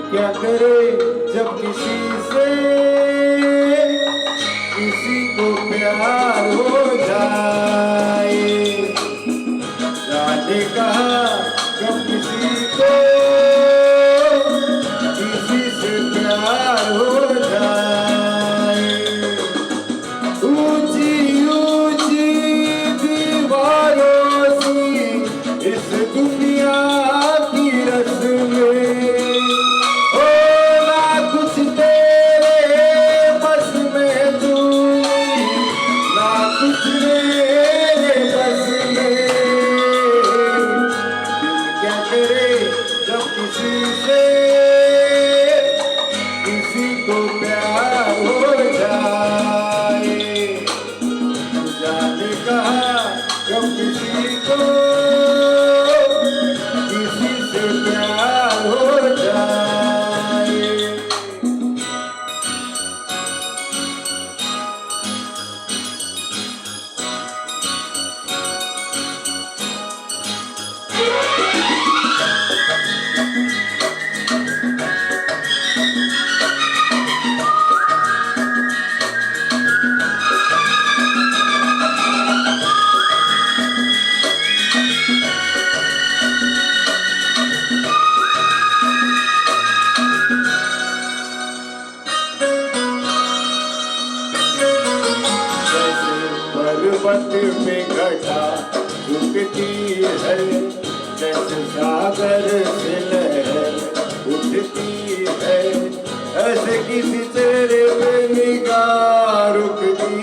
क्या करे जब किसी से किसी को प्यार हो जाए। जाने कहा जब किसी को किसी से प्यार हो जाए। ऊंची ऊंची दीवारों सी इस दुनिया की रस्में पर्वत में घटा झुकती है, जैसे सागर से लहर उठती है। ऐसे किसी चेहरे पे निगाह रुकती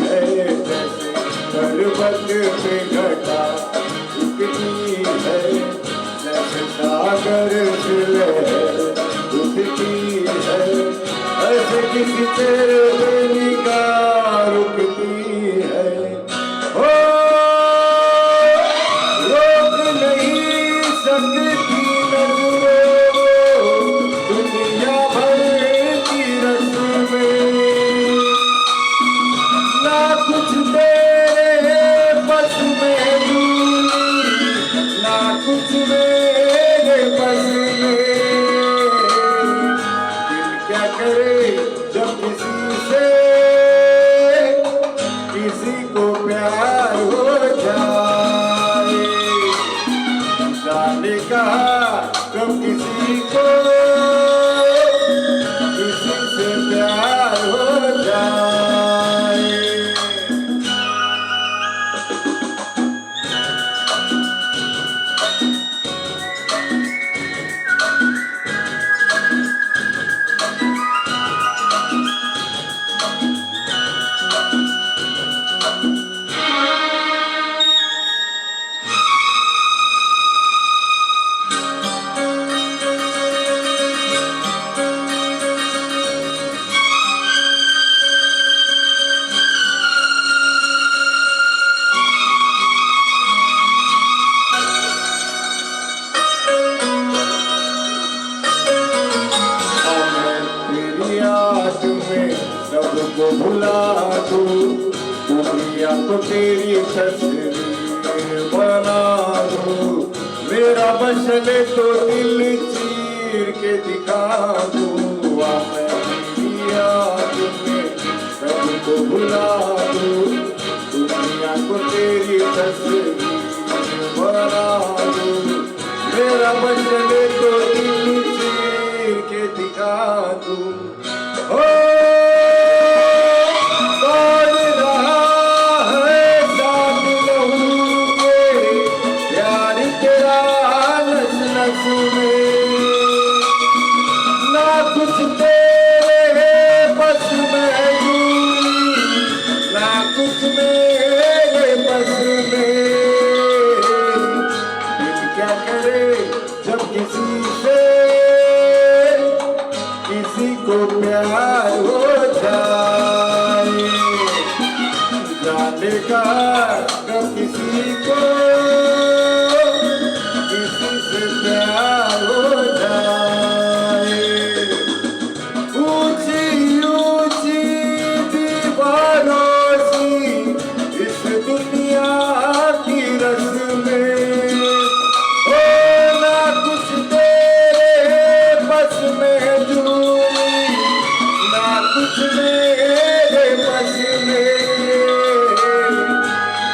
है, जैसे पर्वत पे घटा झुकती है, जैसे सागर से लहर उठती है। ऐसे किसी चेहरे पे निगाह रुकती है। ओ रोक नहीं सकती नजरों दुनिया भर की रस्में, ना कुछ तेरे बस में दूरी, ना कुछ मेरे बस में। दिल क्या करे जब किसी से किसी को प्यार हो जाए। जाने कहा जब किसी को किसी से प्यार हो जाए। सबको भुला दूं, दुनिया को तेरी तस्वीर बना दूं। मेरा बचने तो दिल चीर के दिखा दूं। मैं तेरी याद में सबको भुला दूं, दुनिया को तेरी तस्वीर बना दूं। मेरा बचने तो दिल चीर के दिखा दूं। ओ ना कुछ तेरे बस में दूरी, ना कुछ मेरे बस में। लेगा न किसी को किसी से प्यार हो जाए। ऊंची ऊंची दीवारों सी इस दुनिया की रस्में, हो ना कुछ तेरे बस में जूली, ना कुछ मेरे बस में।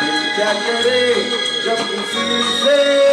दिल क्या करे जब किसी से